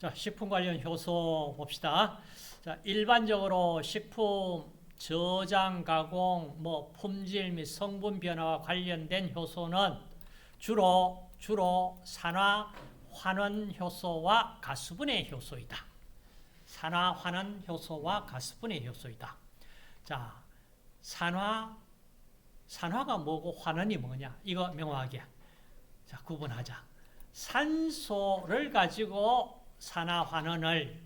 자, 식품 관련 효소 봅시다. 자, 일반적으로 식품 저장, 가공, 품질 및 성분 변화와 관련된 효소는 주로 산화, 환원 효소와 가수분해 효소이다. 산화, 환원 효소와 가수분해 효소이다. 자, 산화가 뭐고 환원이 뭐냐? 이거 명확하게 자, 구분하자. 산소를 가지고 산화, 환원을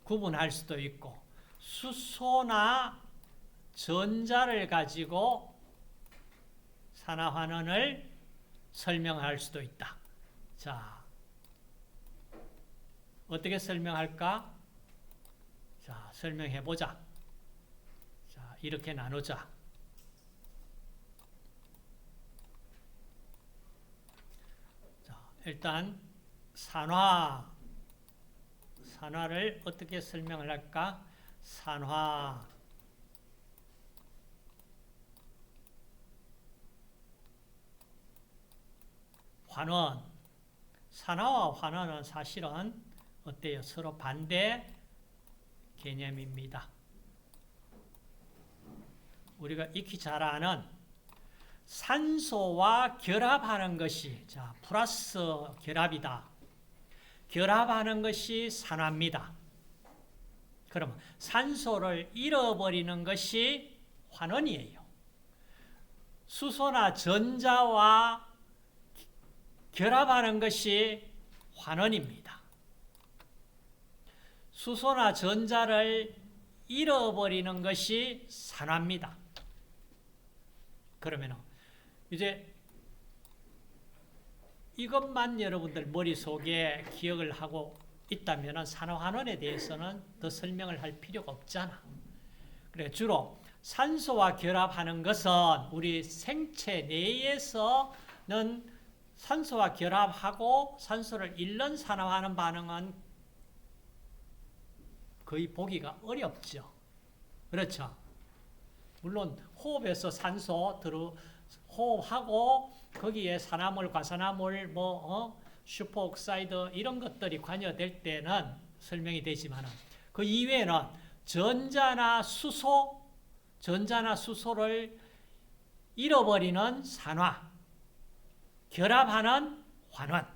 구분할 수도 있고 수소나 전자를 가지고 산화, 환원을 설명할 수도 있다. 자, 어떻게 설명할까? 자, 설명해 보자. 자, 이렇게 나누자. 자, 일단 산화를 어떻게 설명을 할까? 산화, 환원. 산화와 환원은 사실은 어때요? 서로 반대 개념입니다. 우리가 익히 잘 아는 산소와 결합하는 것이, 자, 플러스 결합이다. 결합하는 것이 산화입니다. 그러면 산소를 잃어버리는 것이 환원이에요. 수소나 전자와 결합하는 것이 환원입니다. 수소나 전자를 잃어버리는 것이 산화입니다. 그러면 이제 이것만 여러분들 머릿속에 기억을 하고 있다면 산화환원에 대해서는 더 설명을 할 필요가 없잖아. 그래, 주로 산소와 결합하는 것은 우리 생체 내에서는 산소와 결합하고 산소를 잃는 산화하는 반응은 거의 보기가 어렵죠. 그렇죠. 물론 호흡에서 산소 호흡하고 거기에 산화물, 과산화물, 슈퍼옥사이드 이런 것들이 관여될 때는 설명이 되지만 그 이외에는 전자나 수소를 잃어버리는 산화, 결합하는 환원,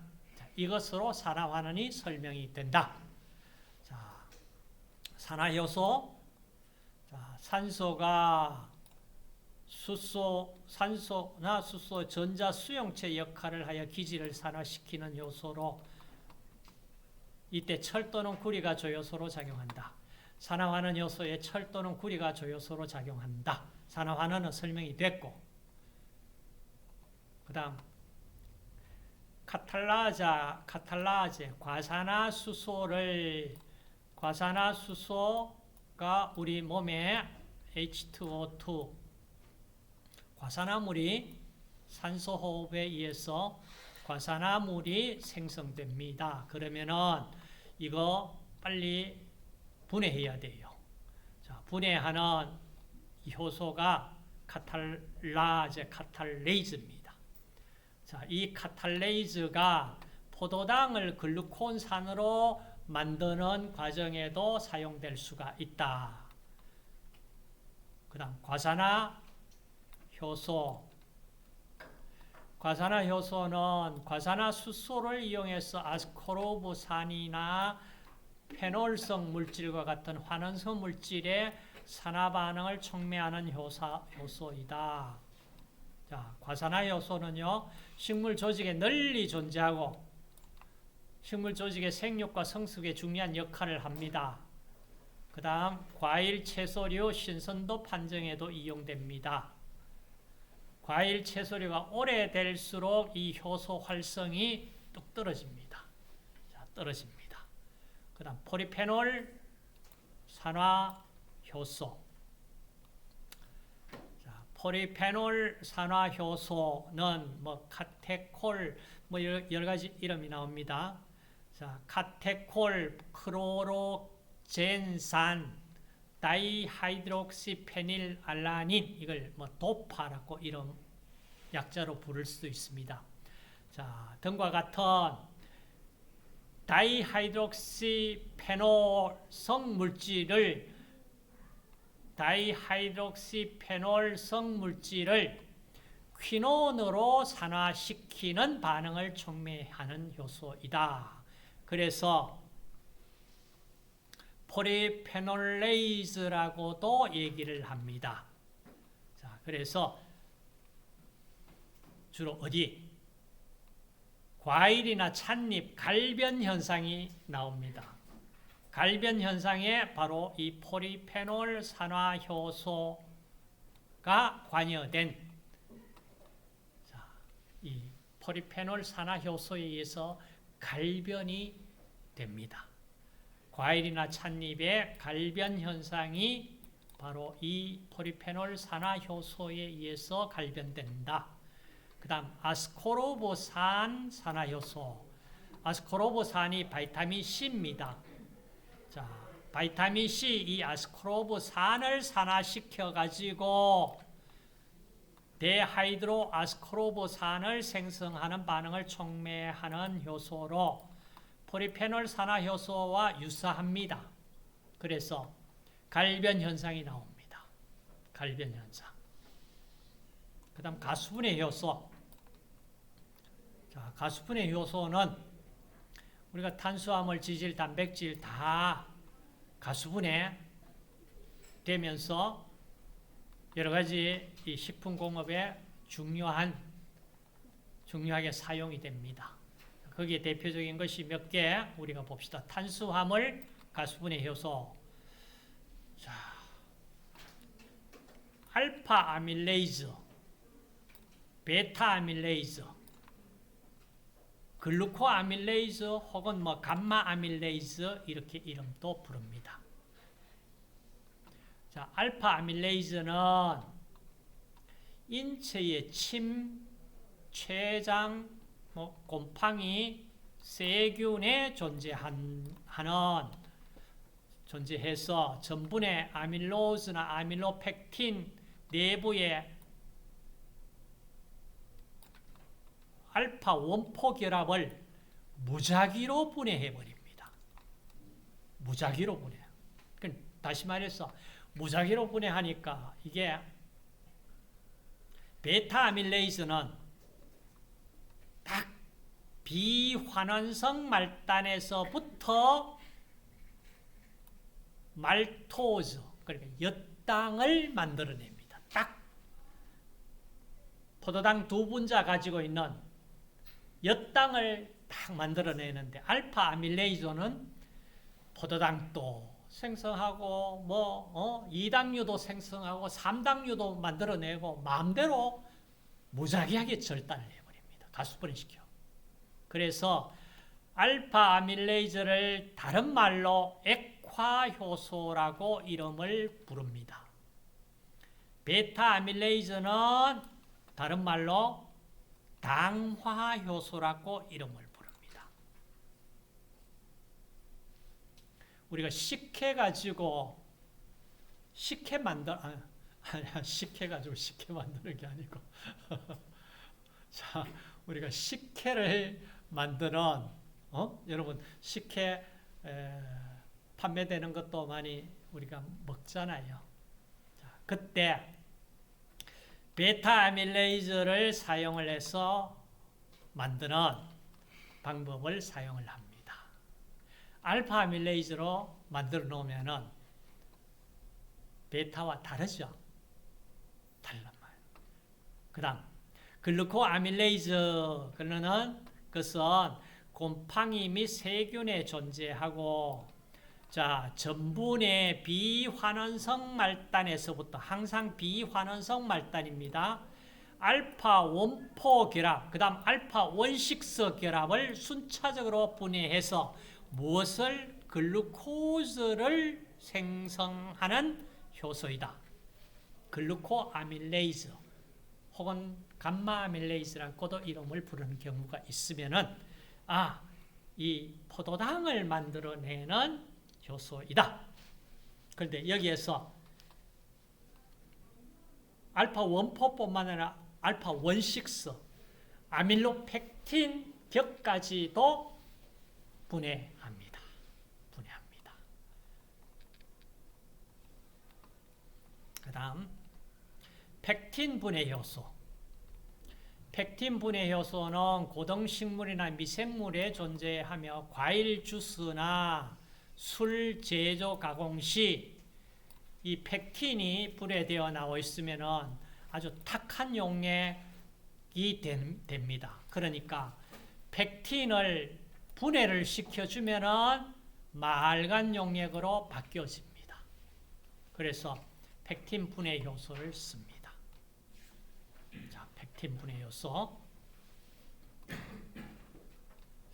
이것으로 산화환원이 설명이 된다. 자, 산화효소, 자, 산소나 수소, 전자 수용체 역할을 하여 기질을 산화시키는 요소로 이때 철 또는 구리가 조효소로 작용한다. 산화환원 요소에 철 또는 구리가 조효소로 작용한다. 산화환원은 설명이 됐고, 그 다음 카탈라제, 과산화수소가 우리 몸에 H2O2, 과산화물이 산소 호흡에 의해서 과산화물이 생성됩니다. 그러면은 이거 빨리 분해해야 돼요. 자, 분해하는 효소가 카탈레이즈입니다. 자, 이 카탈레이즈가 포도당을 글루콘산으로 만드는 과정에도 사용될 수가 있다. 그 다음 과산화효소는 과산화수소를 이용해서 아스코르브산이나 페놀성 물질과 같은 환원성 물질의 산화반응을 촉매하는 효소이다. 자, 과산화효소는요, 식물 조직에 널리 존재하고 식물 조직의 생육과 성숙에 중요한 역할을 합니다. 그 다음 과일, 채소류, 신선도 판정에도 이용됩니다. 과일, 채소류가 오래될수록 이 효소 활성이 뚝 떨어집니다. 자, 떨어집니다. 그 다음 포리페놀 산화효소. 자, 포리페놀 산화효소는 카테콜, 여러 가지 이름이 나옵니다. 자, 카테콜, 크로로젠산, 다이하이드록시페닐알라닌, 이걸 도파라고 이름 약자로 부를 수도 있습니다. 자, 등과 같은 다이하이드록시페놀성 물질을 퀴논으로 산화시키는 반응을 촉매하는 효소이다. 그래서 포리페놀레이즈라고도 얘기를 합니다. 자, 그래서 주로 어디? 과일이나 찻잎 갈변 현상이 나옵니다. 갈변 현상에 바로 이 포리페놀 산화 효소가 관여된 이 포리페놀 산화 효소에 의해서 갈변이 됩니다. 과일이나 찻잎의 갈변 현상이 바로 이 포리페놀 산화 효소에 의해서 갈변된다. 그 다음 아스코르보산 산화 효소. 아스코르보산이 바이타민 C입니다. 자, 바이타민 C 이 아스코르보산을 산화시켜 가지고 데하이드로 아스코르보산을 생성하는 반응을 촉매하는 효소로 포리페놀 산화 효소와 유사합니다. 그래서 갈변 현상이 나옵니다. 갈변 현상. 그 다음 가수분해 효소. 자, 가수분해 효소는 우리가 탄수화물, 지질, 단백질 다 가수분해 되면서 여러 가지 이 식품 공업에 중요하게 사용이 됩니다. 거기에 대표적인 것이 몇 개 우리가 봅시다. 탄수화물, 가수분해 효소. 자, 알파 아밀레이즈, 베타 아밀레이즈, 글루코 아밀레이즈 혹은 뭐 감마 아밀레이즈 이렇게 이름도 부릅니다. 자, 알파 아밀레이즈는 인체의 침, 췌장, 곰팡이, 세균에 존재해서 전분의 아밀로즈나 아밀로펙틴 내부에 알파 원포 결합을 무작위로 분해해버립니다. 무작위로 분해. 다시 말해서 무작위로 분해하니까 이게 베타 아밀레이즈는 딱 비환원성 말단에서부터 말토즈, 그러니까 엿당을 만들어냅니다. 딱 포도당 2분자 가지고 있는 엿당을 딱 만들어내는데 알파 아밀레이즈는 포도당도 생성하고 2당류도 생성하고 3당류도 만들어내고 마음대로 무작위하게 절단을 해버립니다. 가수분해시켜. 그래서 알파 아밀레이즈를 다른 말로 액화효소라고 이름을 부릅니다. 베타 아밀레이즈는 다른 말로 당화효소라고 이름을 부릅니다. 우리가 식혜 가지고 식혜 만드는 게 아니고 자, 우리가 식혜를 만드는 여러분 식혜 판매되는 것도 많이 우리가 먹잖아요. 자, 그때 베타 아밀레이즈를 사용을 해서 만드는 방법을 사용을 합니다. 알파 아밀레이즈로 만들어 놓으면은 베타와 다르죠? 달란 말이에요. 그 다음, 글루코 아밀레이즈, 그것은 곰팡이 및 세균에 존재하고, 자, 전분의 비환원성 말단에서부터 항상 비환원성 말단입니다. 알파 원포 결합, 그 다음 알파 원식서 결합을 순차적으로 분해해서 무엇을? 글루코즈를 생성하는 효소이다. 글루코 아밀레이즈 혹은 감마 아밀레이즈라고도 이름을 부르는 경우가 있으면은 이 포도당을 만들어내는 효소이다. 그런데 여기에서 알파 원포뿐만 아니라 알파 원식스, 아밀로펙틴 격까지도 분해합니다. 그 다음 펙틴 분해 효소. 펙틴 분해 효소는 고등식물이나 미생물에 존재하며 과일 주스나 술 제조 가공 시 이 펙틴이 분해되어 나와 있으면 아주 탁한 용액이 됩니다. 그러니까 펙틴을 분해를 시켜주면 맑은 용액으로 바뀌어집니다. 그래서 펙틴 분해 효소를 씁니다. 자, 펙틴 분해 효소.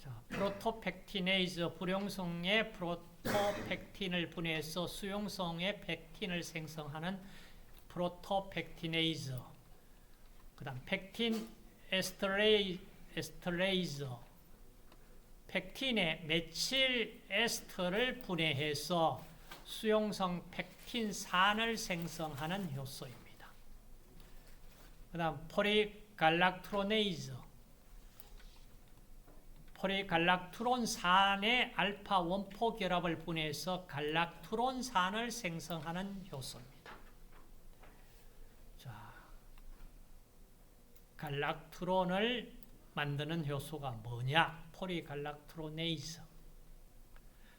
자, 프로토펙티네이즈 불용성의 프로토펙틴을 분해해서 수용성의 펙틴을 생성하는 프로토펙티네이즈. 그다음 펙틴 에스터레이즈. 펙틴의 메칠 에스터를 분해해서 수용성 펙틴산을 생성하는 효소입니다. 그 다음 포리갈락트로네이즈. 포리갈락트론산의 알파 원포 결합을 분해해서 갈락트론산을 생성하는 효소입니다. 자, 갈락트론을 만드는 효소가 뭐냐? 포리갈락트로네이즈.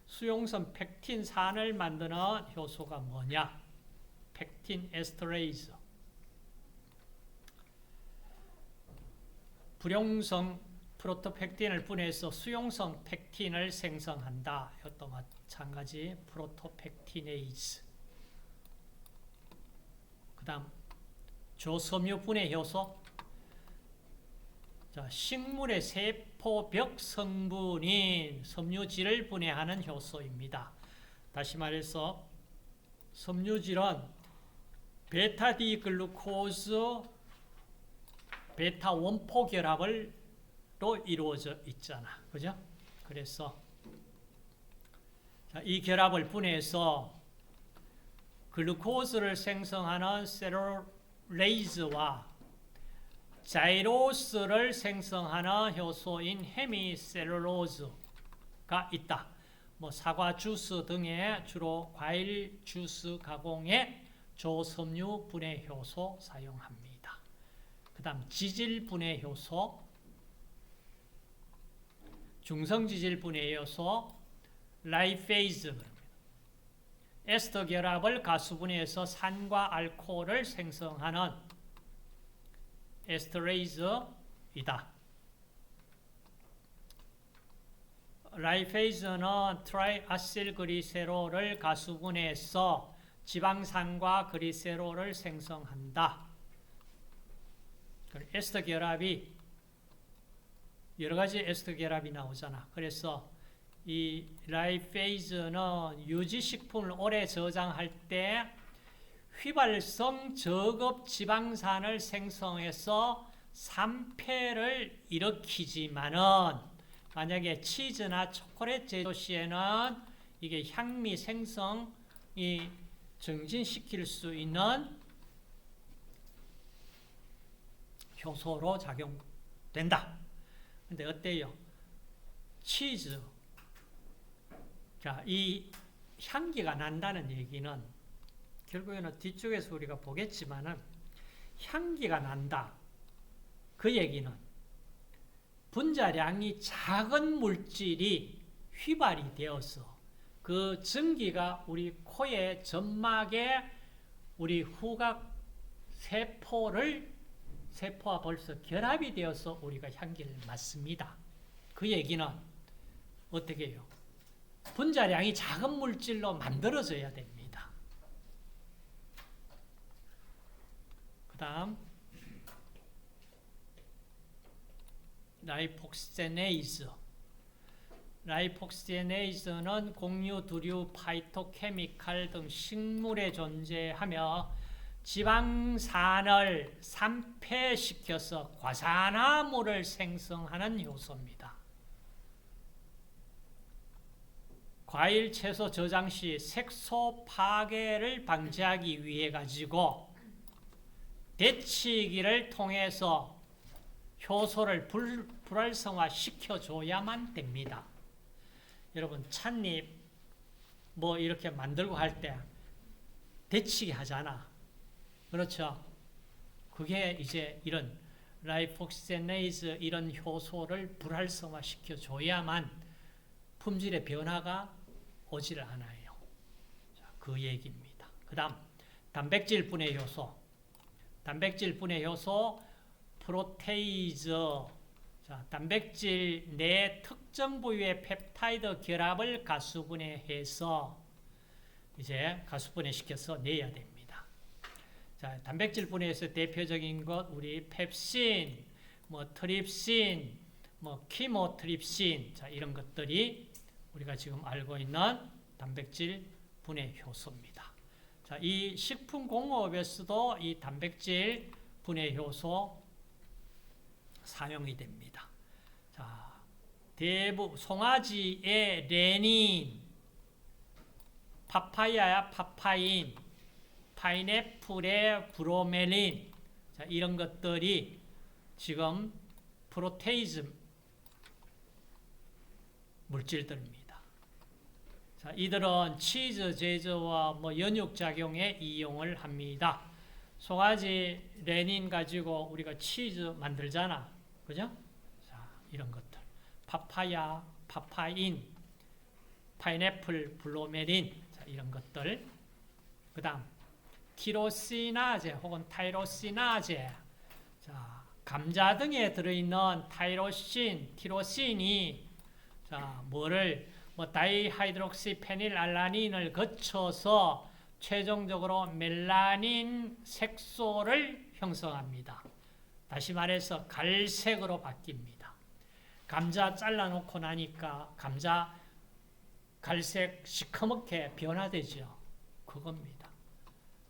수용성 펙틴산을 만드는 효소가 뭐냐? 펙틴 에스터레이즈. 불용성 프로토펙틴을 분해해서 수용성 펙틴을 생성한다. 이것도 마찬가지 프로토펙티네이즈. 그 다음 조섬유 분해 효소. 자, 식물의 세포벽 성분인 섬유질을 분해하는 효소입니다. 다시 말해서 섬유질은 베타디글루코즈 베타 원포 결합을 로 이루어져 있잖아. 그죠? 그래서 이 결합을 분해해서 글루코즈를 생성하는 셀룰레이즈와 자이로스를 생성하는 효소인 헤미셀룰로즈가 있다. 사과 주스 등의 주로 과일 주스 가공에 조섬유 분해 효소 사용합니다. 그 다음 지질 분해 효소, 중성지질 분해 효소, 라이페이즈. 에스터 결합을 가수분해해서 산과 알코올을 생성하는 에스터레이즈이다. 라이페이즈는 트라이아실그리세롤을 가수분해해서 지방산과 그리세롤을 생성한다. 에스터 결합이 여러 가지 에스터 결합이 나오잖아. 그래서 이 라이페이즈는 유지식품을 오래 저장할 때 휘발성 저급 지방산을 생성해서 산패를 일으키지만은 만약에 치즈나 초콜릿 제조 시에는 이게 향미 생성이 증진시킬 수 있는 효소로 작용된다. 근데 어때요? 치즈. 자, 이 향기가 난다는 얘기는 결국에는 뒤쪽에서 우리가 보겠지만은 향기가 난다. 그 얘기는 분자량이 작은 물질이 휘발이 되어서 그 전기가 우리 코의 점막에 우리 후각 세포와 벌써 결합이 되어서 우리가 향기를 맡습니다. 그 얘기는 어떻게 해요? 분자량이 작은 물질로 만들어져야 됩니다. 그 다음 라이폭세네이즈. 라이폭세네이즈는 곡류, 두류, 파이토케미칼 등 식물에 존재하며 지방산을 산패시켜서 과산화물을 생성하는 효소입니다. 과일, 채소 저장 시 색소 파괴를 방지하기 위해 가지고 데치기를 통해서 효소를 불활성화 시켜줘야만 됩니다. 여러분 찻잎 뭐 이렇게 만들고 할 때 데치게 하잖아. 그렇죠? 그게 이제 이런 라이폭시네이즈 이런 효소를 불활성화 시켜줘야만 품질의 변화가 오지를 않아요. 자, 그 얘기입니다. 그 다음 단백질 분해 효소. 단백질 분해 효소 프로테이즈. 자, 단백질 내 특정 부위의 펩타이드 결합을 가수분해해서 이제 가수분해시켜서 내야 됩니다. 자, 단백질 분해에서 대표적인 것 우리 펩신, 뭐 트립신, 뭐 키모트립신, 자 이런 것들이 우리가 지금 알고 있는 단백질 분해 효소입니다. 자, 이 식품 공업에서도 이 단백질 분해 효소 사용이 됩니다. 자, 대부분 송아지의 레닌, 파파야야 파파인, 파인애플의 브로멜린, 자, 이런 것들이 지금 프로테이즈 물질들입니다. 자, 이들은 치즈 제조와 뭐 연육 작용에 이용을 합니다. 송아지 레닌 가지고 우리가 치즈 만들잖아. 그죠? 자, 이런 것들. 파파야, 파파인, 파인애플, 브로멜린, 자, 이런 것들. 그 다음, 티로시나제 혹은 타이로시나제. 자, 감자 등에 들어있는 타이로신, 티로신이 자, 뭐 다이하이드록시 페닐알라닌을 거쳐서 최종적으로 멜라닌 색소를 형성합니다. 다시 말해서 갈색으로 바뀝니다. 감자 잘라놓고 나니까 감자 갈색 시커멓게 변화되죠. 그겁니다.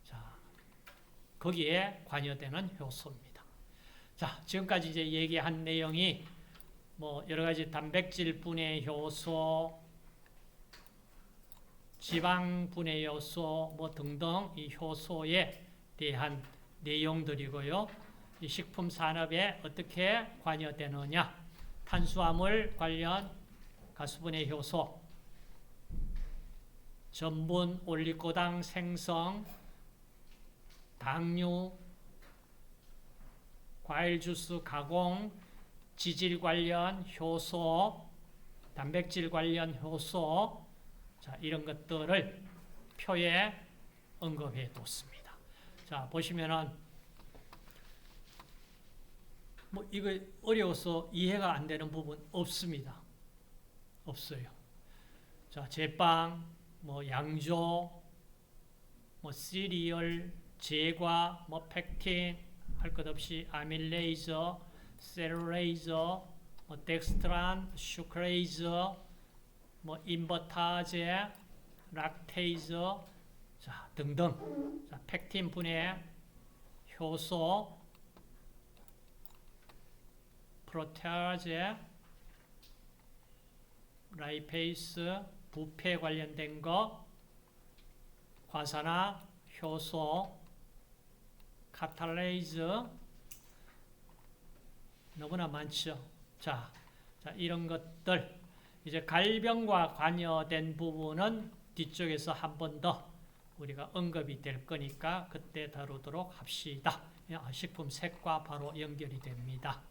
자, 거기에 관여되는 효소입니다. 자, 지금까지 이제 얘기한 내용이 뭐 여러 가지 단백질 분해 효소, 지방 분해 효소 뭐 등등 이 효소에 대한 내용들이고요. 이 식품 산업에 어떻게 관여되느냐? 탄수화물 관련 가수분해 효소, 전분, 올리고당 생성, 당류, 과일 주스 가공, 지질 관련 효소, 단백질 관련 효소, 자, 이런 것들을 표에 언급해 뒀습니다. 자, 보시면은 뭐 이거 어려워서 이해가 안 되는 부분 없습니다. 없어요. 자, 제빵, 뭐 양조, 뭐 시리얼, 제과, 뭐 팩틴, 할 것 없이 아밀레이즈, 셀룰레이즈, 뭐 덱스트란, 슈크레이즈, 뭐 인버타제, 락테이즈, 자, 등등. 자, 팩틴 분해 효소, 프로테아제, 라이페이스, 부패 관련된 거, 과산화 효소, 카탈레이즈, 너무나 많죠. 자, 이런 것들 이제 갈병과 관여된 부분은 뒤쪽에서 한 번 더 우리가 언급이 될 거니까 그때 다루도록 합시다. 식품 색과 바로 연결이 됩니다.